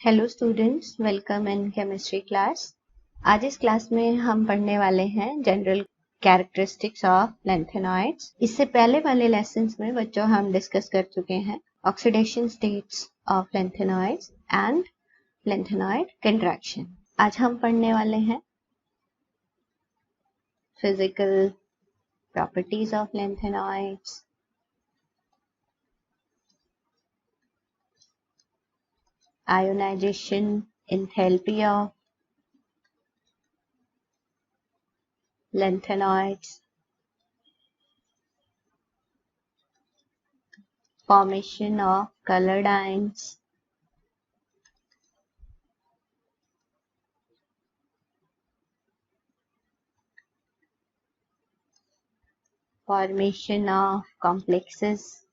Hello students, welcome in chemistry class. आज इस class में हम पढ़ने वाले हैं जनरल कैरेक्टरिस्टिक्स ऑफ लैंथेनॉइड्स। इससे पहले वाले लेसन्स में बच्चों हम डिस्कस कर चुके हैं oxidation states of lanthanoids and lanthanoid contraction. आज हम पढ़ने वाले हैं physical properties of lanthanoids, ionization enthalpy of lanthanoids, formation of colored ions, formation of complexes,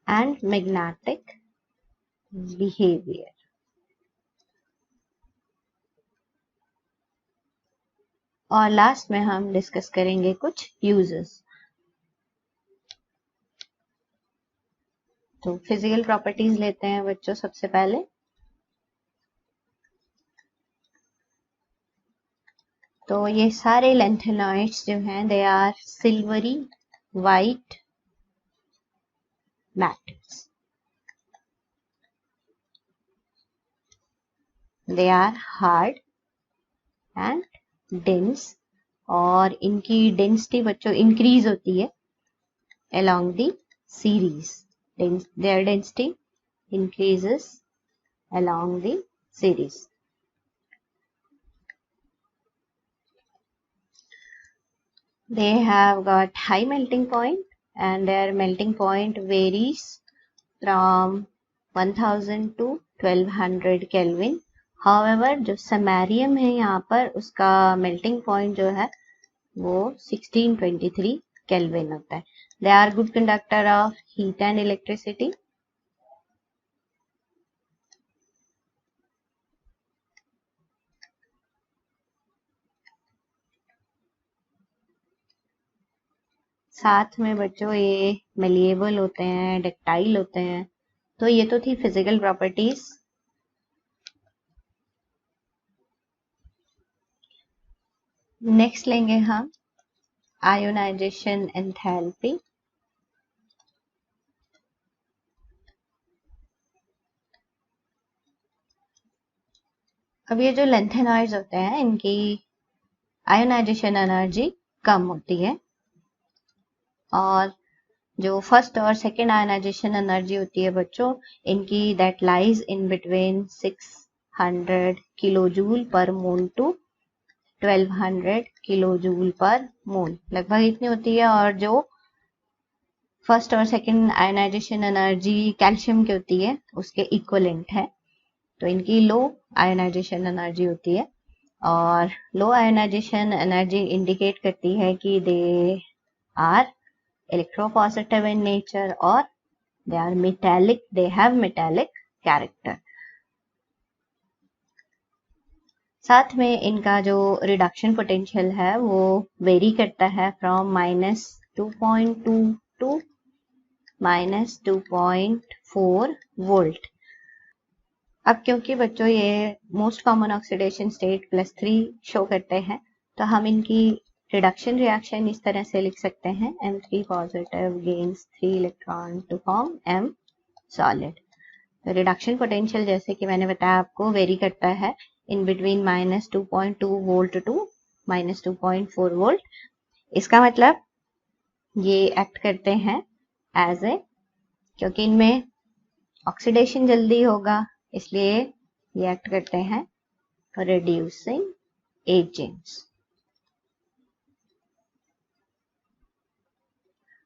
and magnetic behavior. और लास्ट में हम डिस्कस करेंगे कुछ यूजेस। तो फिजिकल प्रॉपर्टीज लेते हैं बच्चों सबसे पहले। तो ये सारे लैंथेनॉइड्स जो हैं they are silvery white matters, they are hard and dense, और इनकी डेंसिटी बच्चों इंक्रीज होती है along the series. Their density increases along the series. They have got high melting point and their melting point varies from 1000 to 1200 Kelvin. However, जो samarium है यहाँ पर उसका melting point जो है वो 1623 Kelvin होता है। They are good conductor of heat and electricity. साथ में बच्चों ये मेलिएबल होते हैं, डक्टाइल होते हैं। तो ये तो थी फिजिकल प्रॉपर्टीज। नेक्स्ट लेंगे हम आयोनाइजेशन एंथैल्पी। अब ये जो लैंथेनॉइड्स होते हैं इनकी आयोनाइजेशन एनर्जी कम होती है, और जो फर्स्ट और सेकेंड आयोनाइजेशन एनर्जी होती है बच्चों इनकी that lies in between 600 kilojoule पर मोल टू 1200 किलोजूल पर मोल, लगभग इतनी होती है। और जो फर्स्ट और सेकेंड आयोनाइजेशन एनर्जी कैल्शियम की होती है उसके इक्वलेंट है। तो इनकी लो आयोनाइजेशन एनर्जी होती है, और लो आयोनाइजेशन एनर्जी इंडिकेट करती है कि they are electropositive in nature or they are metallic, they have metallic character. साथ में इनका जो रिडक्शन पोटेंशियल है वो वेरी करता है फ्रॉम -2.2 टू -2.4 वोल्ट। अब क्योंकि बच्चों ये most common oxidation state +3 show करते हैं तो हम इनकी रिडक्शन रिएक्शन इस तरह से लिख सकते हैं, M3 positive gains 3 electron to form M solid. तो रिडक्शन पोटेंशियल जैसे कि मैंने बताया आपको वेरी करता है in between -2.2 volt to -2.4 volt. इसका मतलब ये एक्ट करते हैं एज ए, क्योंकि इनमें ऑक्सीडेशन जल्दी होगा इसलिए ये एक्ट करते हैं रिड्यूसिंग एजेंट्स।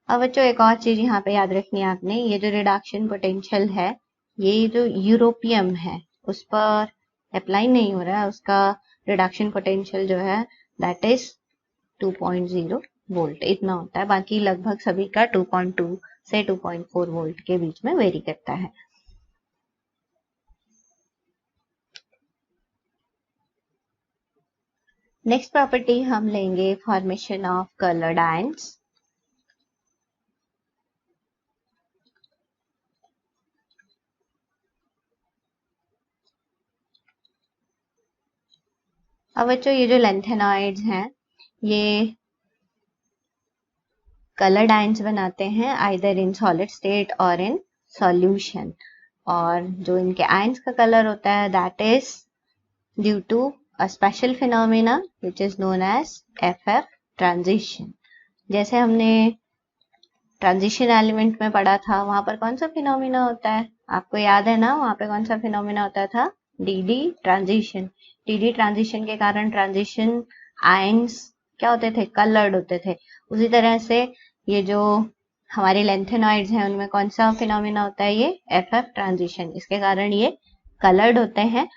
अब बच्चों एक और चीज यहाँ पे याद रखनी है आपने, ये जो रिडक्शन पोटेंशियल है ये जो यूरोपियम है उस पर अप्लाई नहीं हो रहा है, उसका रिडक्शन पोटेंशियल जो है दैट इज 2.0 वोल्ट इतना होता है। बाकी लगभग सभी का 2.2 से 2.4 वोल्ट के बीच में वेरी करता है। नेक्स्ट प्रॉपर्टी हम लेंगे फॉर्मेशन ऑफ कलर्ड आयंस। अब बच्चों ये जो लैंथेनॉइड्स हैं ये कलर्ड आयंस बनाते हैं आइदर इन सॉलिड स्टेट और इन सॉल्यूशन, और जो इनके आयंस का कलर होता है that is due to a special phenomena which is known as FF transition. जैसे हमने ट्रांजिशन एलिमेंट में पढ़ा था, वहां पर कौन सा फिनोमेना होता है, आपको याद है ना, वहां पे कौन सा फिनोमेना होता था, DD ट्रांजिशन। DD ट्रांजिशन के कारण ट्रांजिशन आयंस क्या होते थे, कलर्ड होते थे। उसी तरह से ये जो हमारे लैंथेनॉइड्स हैं उनमें कौन सा फिनोमेना होता है, ये FF ट्रांजिशन, इसके कारण ये कलर्ड होते हैं।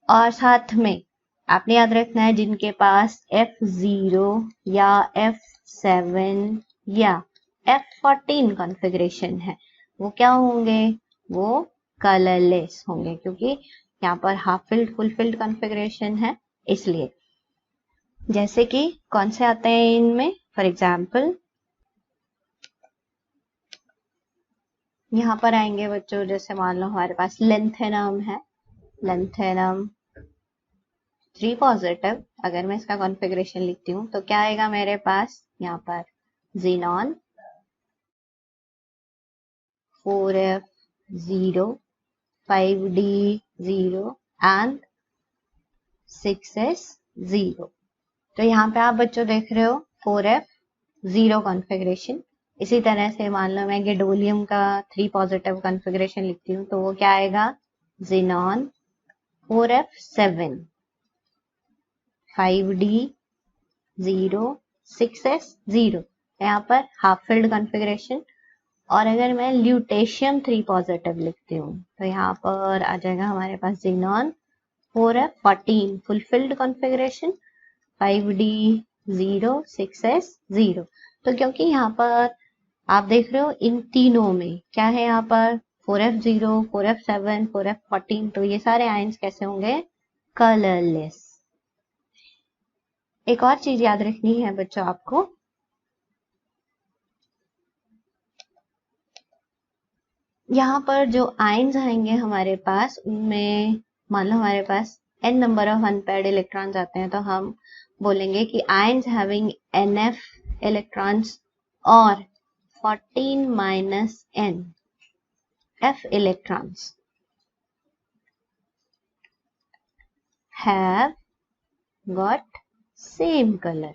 और साथ में आपने याद रखना है जिनके पास F0 या F7 या F14 कॉन्फ़िगरेशन है वो क्या होंगे, वो कलरलेस होंगे, क्योंकि यहाँ पर half filled full field configuration है इसलिए। जैसे कि कौन से आते हैं इनमें, फॉर एग्जाम्पल यहाँ पर आएंगे बच्चों, जैसे मान लो हमारे पास लेंथेनम है, लेंथेनम 3 पॉजिटिव, अगर मैं इसका कॉन्फ़िगरेशन लिखती हूँ तो क्या आएगा मेरे पास, यहाँ पर xenon 4F0 5D0 and 6S0। तो यहाँ पे आप बच्चों देख रहे हो 4F0 कॉन्फ़िगरेशन। इसी तरह से मान लो मैं गैडोलियम का 3 पॉजिटिव कॉन्फ़िगरेशन लिखती हूँ तो वो क्या आएगा, ज़ीनॉन 4F7 5D0 6S0, यहाँ पर हाफ फिल्ड कॉन्फ़िगरेशन। और अगर मैं ल्यूटेशियम 3 पॉजिटिव लिखती हूँ तो यहाँ पर आ जाएगा हमारे पास xenon 4F14 fulfilled configuration 5D0 6S0। तो क्योंकि यहाँ पर आप देख रहे हो इन तीनों में क्या है, यहाँ पर 4F0 4F7 4F14, तो ये सारे आयंस कैसे होंगे, कलरलेस। एक और चीज याद रखनी है बच्चों आपको, यहाँ पर जो आयंस आएंगे हमारे पास उनमें मान लो हमारे पास n number of unpaired electrons आते हैं तो हम बोलेंगे कि आयंस हैविंग NF इलेक्ट्रॉन्स और 14 minus n F electrons have got same color।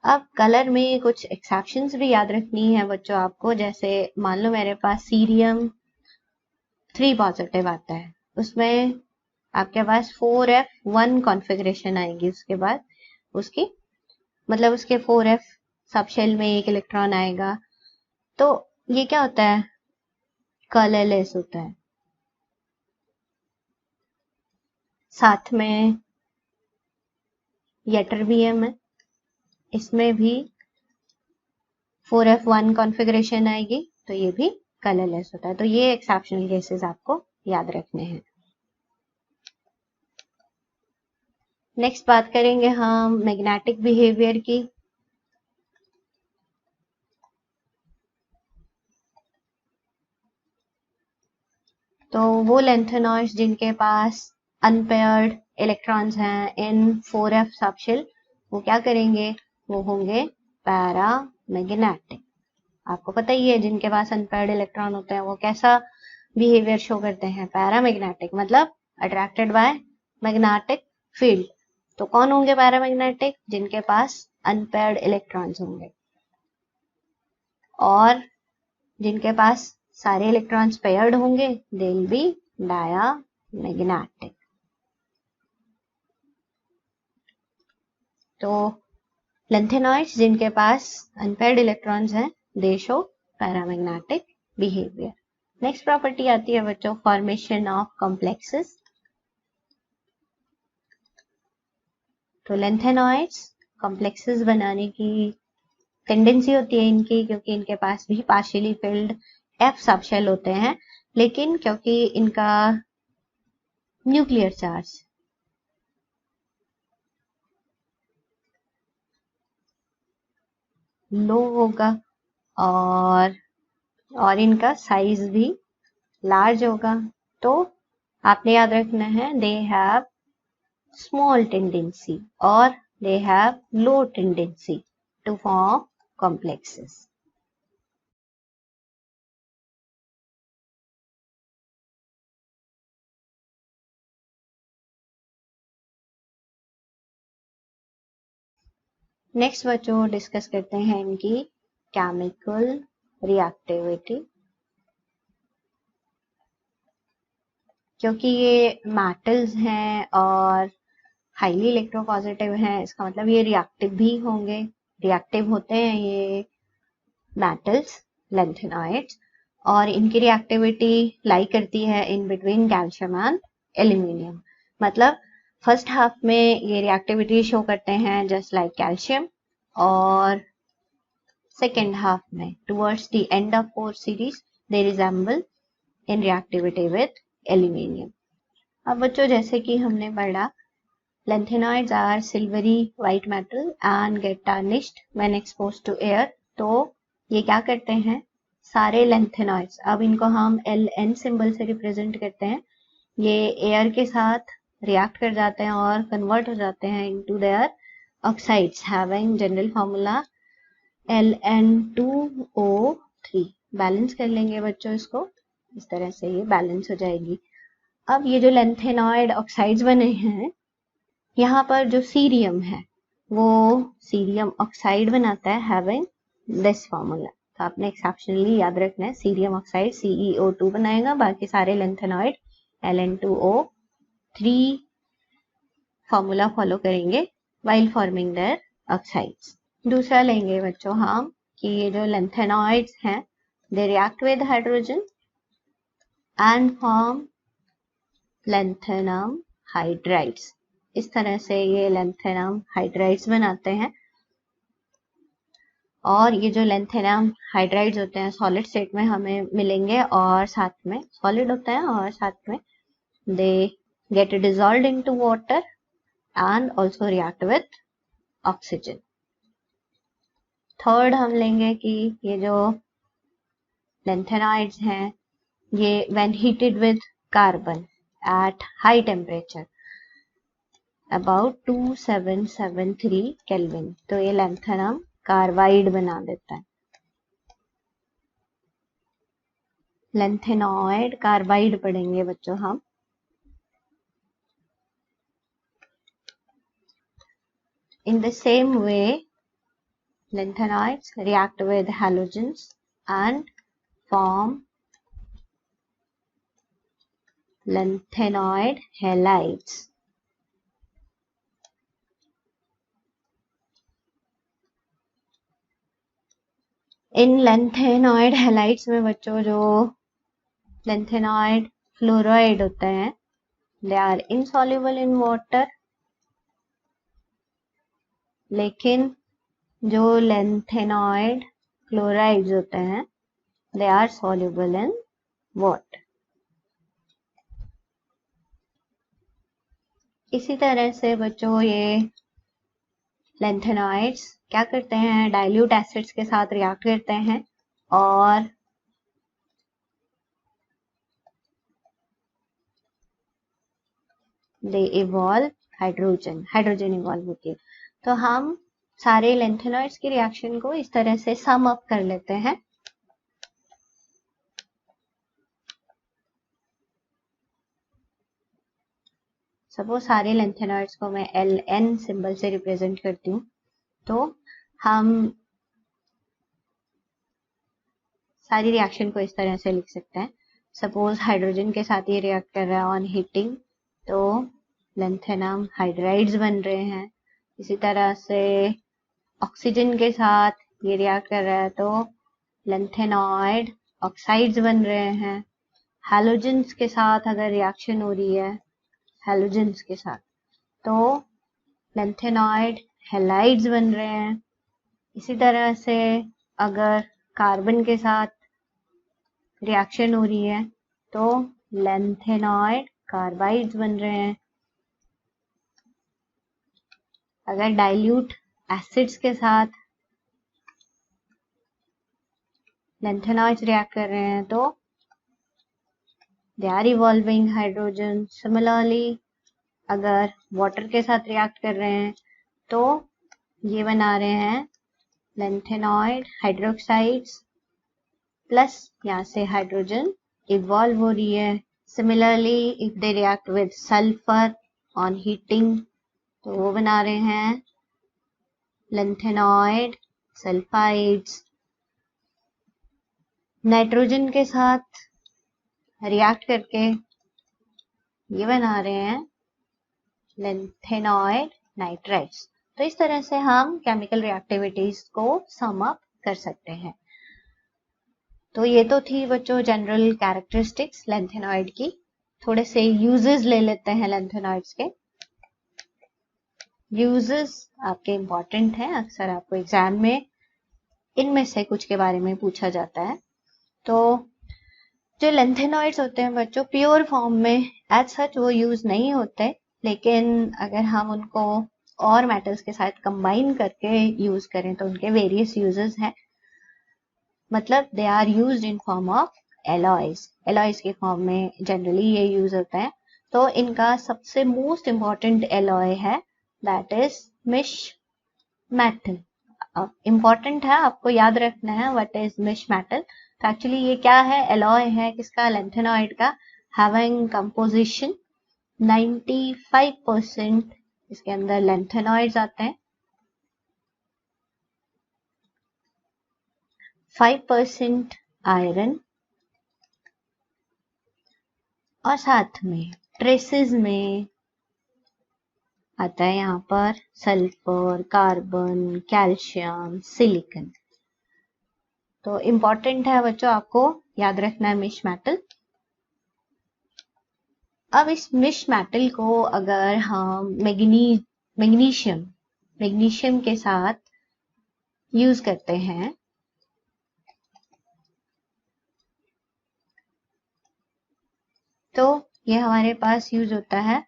अब कलर में कुछ एक्सेप्शंस भी याद रखनी है बच्चों आपको, जैसे मान लो मेरे पास सीरियम 3 पॉजिटिव आता है, उसमें आपके पास 4F1 कॉन्फ़िगरेशन आएगी, उसके बाद उसकी मतलब उसके 4F सब शेल में एक इलेक्ट्रॉन आएगा, तो ये क्या होता है, कलरलेस होता है। साथ में यटरबियम है, इसमें भी 4F1 कॉन्फ़िगरेशन आएगी तो ये भी कलरलेस होता है। तो ये एक्सेप्शनल केसेस आपको याद रखने हैं। नेक्स्ट बात करेंगे हम मैग्नेटिक बिहेवियर की। तो वो लैंथेनॉइड्स जिनके पास अनपेयर्ड इलेक्ट्रॉन्स हैं इन 4F सबशेल, वो क्या करेंगे, वो होंगे पैरामैग्नेटिक। आपको पता ही है जिनके पास अनपेयर्ड इलेक्ट्रॉन होते हैं वो कैसा बिहेवियर शो करते हैं, पैरामैग्नेटिक, मतलब अट्रैक्टेड बाय मैग्नेटिक फील्ड। तो कौन होंगे पैरामैग्नेटिक, जिनके पास अनपेयर्ड इलेक्ट्रॉन्स होंगे और जिनके पास सारे इलेक्ट्रॉन्स पेयर्ड होंगे, दे विल बी डायामैग्नेटिक। तो लैंथेनॉइड्स जिनके पास अनपेयर्ड इलेक्ट्रॉन्स हैं दे show paramagnetic behaviour. Next property आती है बच्चों फॉर्मेशन ऑफ कॉम्प्लेक्सेस। तो लैंथेनॉइड्स कॉम्प्लेक्सेस बनाने की टेंडेंसी होती है इनकी, क्योंकि इनके पास भी पार्शियली फिल्ड F सबशेल होते हैं, लेकिन क्योंकि इनका न्यूक्लियर चार्ज लो होगा और इनका साइज भी लार्ज होगा। तो आपने याद रखना है दे हैव स्मॉल टेंडेंसी और they have low tendency to form complexes. Next बच्चों डिस्कस करते हैं इनकी केमिकल रिएक्टिविटी। क्योंकि ये मेटल्स हैं और हाईली इलेक्ट्रोपॉजिटिव हैं, इसका मतलब ये रिएक्टिव भी होंगे। रिएक्टिव होते हैं ये मेटल्स लैंथेनाइड्स और इनकी रिएक्टिविटी लाई करती है in between calcium and aluminium. मतलब फर्स्ट हाफ में ये रिएक्टिविटी शो करते हैं जस्ट लाइक कैल्शियम और सेकेंड हाफ में towards the end of core series they resemble in reactivity with aluminium. अब बच्चों जैसे कि हमने पढ़ा lanthanides are silvery white metal and get tarnished when exposed to air. तो ये क्या करते हैं सारे लैंथेनाइड्स, अब इनको हम Ln सिंबल से रिप्रेजेंट करते हैं, ये एयर के साथ रिएक्ट कर जाते हैं और कन्वर्ट हो जाते हैं into their oxides having general formula Ln2O3। Balance कर लेंगे बच्चों इसको, इस तरह से ये बैलेंस हो जाएगी। अब ये जो लैंथेनॉइड ऑक्साइड्स बने हैं यहाँ पर जो सीरियम है वो सीरियम ऑक्साइड बनाता है हैविंग दिस फार्मूला। तो आपने एक्सेप्शनली याद रखना है सीरियम ऑक्साइड CeO2 बनाएगा, बाकी सारे लैंथेनॉइड Ln2O3 फार्मूला फॉलो करेंगे while forming their oxides। दूसरा लेंगे बच्चों हम कि ये जो लैंथेनॉइड्स हैं they react with hydrogen and form lanthanum hydrides। इस तरह से ये लैंथेनम हाइड्राइड्स बनाते हैं और ये जो लैंथेनम हाइड्राइड्स होते हैं सॉलिड स्टेट में हमें मिलेंगे और साथ में सॉलिड होता है और साथ में they get dissolved into water and also react with oxygen. Third हम लेंगे कि ये जो लैंथेनाइड्स हैं ये when heated with carbon at high temperature about 2773 kelvin तो ये लैंथेनम कार्बाइड बना देता है। लैंथेनॉइड कार्बाइड पढ़ेंगे बच्चों हम। In the same way lanthanides react with halogens and form lanthanoid halides। इन लैंथेनॉइड हैलाइड्स में बच्चों जो लैंथेनॉइड फ्लोराइड होते हैं they are insoluble in water, लेकिन जो लैंथेनॉइड क्लोराइड्स होते हैं they are soluble in water. इसी तरह से बच्चों ये लैंथेनॉइड्स क्या करते हैं डाइल्यूट एसिड्स के साथ रिएक्ट करते हैं और दे इवॉल्व हाइड्रोजन इवॉल्व होती है। तो हम सारे लैंथेनॉइड्स की रिएक्शन को इस तरह से सम अप कर लेते हैं। सपोज सारे लैंथेनॉइड्स को मैं Ln सिंबल से रिप्रेजेंट करती हूँ तो हम सारी रिएक्शन को इस तरह से लिख सकते हैं। सपोज हाइड्रोजन के साथ ये रिएक्ट कर रहा है ऑन हीटिंग तो लैंथेनम हाइड्राइड्स बन रहे हैं। इसी तरह से ऑक्सीजन के साथ ये रिएक्ट कर रहा है तो लैंथेनॉइड ऑक्साइड्स बन रहे हैं। हैलोजेंस के साथ अगर रिएक्शन हो रही है हैलोजेंस के साथ तो लैंथेनॉइड हैलाइड्स बन रहे हैं। इसी तरह से अगर कार्बन के साथ रिएक्शन हो रही है तो लैंथेनॉइड कार्बाइड्स बन रहे हैं। अगर डाइल्यूट एसिड्स के साथ लैंथेनॉइड्स रिएक्ट कर रहे हैं तो they are evolving hydrogen. Similarly अगर वाटर के साथ रिएक्ट कर रहे हैं तो ये बना रहे हैं लैंथेनॉइड हाइड्रोक्साइड्स प्लस यहाँ से हाइड्रोजन इवॉल्व हो रही है। Similarly if they react with sulphur on heating तो वो बना रहे हैं लैंथेनॉइड सल्फाइड्स। नाइट्रोजन के साथ रिएक्ट करके ये बना रहे हैं लैंथेनॉइड नाइट्राइड्स। तो इस तरह से हम केमिकल रिएक्टिविटीज को सम अप कर सकते हैं। तो ये तो थी बच्चों जनरल कैरेक्टरिस्टिक्स लैंथेनॉइड की। थोड़े से यूजेस ले लेते हैं लैंथेनॉइड्स के। यूजेस आपके इम्पोर्टेंट हैं, अक्सर आपको एग्जाम में इनमें से कुछ के बारे में पूछा जाता है। तो जो लैंथेनॉइड्स होते हैं बच्चों प्योर फॉर्म में एज सच वो यूज नहीं होते, लेकिन अगर हम उनको और मेटल्स के साथ कंबाइन करके यूज करें तो उनके वेरियस यूजेस हैं। मतलब they are used in form of alloys. Alloys के फॉर्म में जनरली ये यूज होता है। तो इनका सबसे मोस्ट इम्पॉर्टेंट एलॉय है that is mish metal. Important है, आपको याद रखना है व्हाट इज मिश मेटल। तो एक्चुअली ये क्या है, एलॉय है किसका, लैंथेनॉइड का, हैविंग कंपोजिशन 95% इसके अंदर लैंथेनॉइड्स आते हैं, 5% आयरन और साथ में ट्रेसेस में आता है यहाँ पर सल्फर, कार्बन, कैल्शियम, सिलिकॉन। तो इम्पोर्टेंट है बच्चों, आपको याद रखना है मिश मेटल। अब इस मिश मेटल को अगर हम मैग्नीशियम के साथ यूज करते हैं तो ये हमारे पास यूज होता है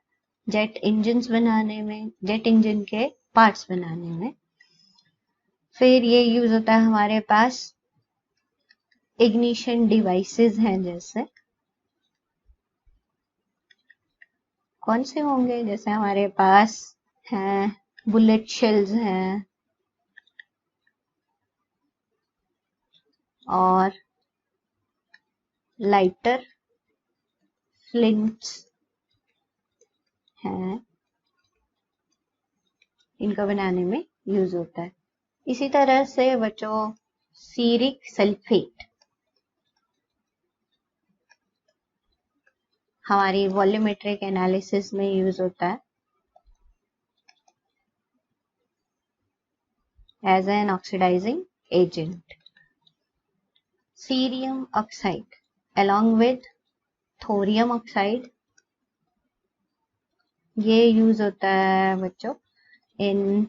जेट इंजन्स बनाने में, जेट इंजन के पार्ट्स बनाने में। फिर ये यूज होता है हमारे पास इग्निशन डिवाइसेस हैं, जैसे कौन से होंगे, जैसे हमारे पास हैं बुलेट शेल्स हैं और लाइटर फ्लिंट्स हैं, इनको बनाने में यूज होता है। इसी तरह से बच्चों सीरिक सल्फेट हमारी वॉल्यूमेट्रिक एनालिसिस में यूज होता है as an oxidising agent. Cerium oxide along with thorium oxide ये यूज होता है बच्चों इन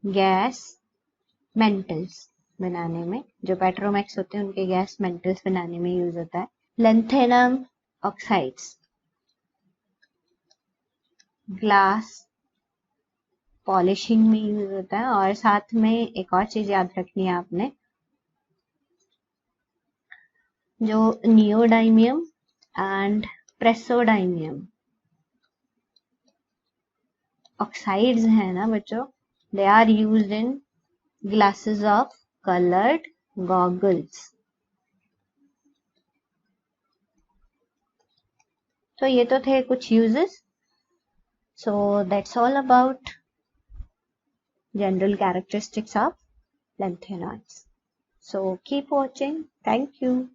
गैस मेंटल्स बनाने में। जो पेट्रोमैक्स होते हैं उनके गैस मेंटल्स बनाने में यूज होता है। लैंथेनम ऑक्साइड्स ग्लास पॉलिशिंग में यूज होता है। और साथ में एक और चीज याद रखनी है आपने, जो नियोडाइमियम एंड प्रेसोडाइमियम ऑक्साइड्स हैं ना बच्चों, they are used in glasses of coloured goggles. तो ये तो थे कुछ uses. So that's all about general characteristics of lanthanoids. So keep watching. Thank you.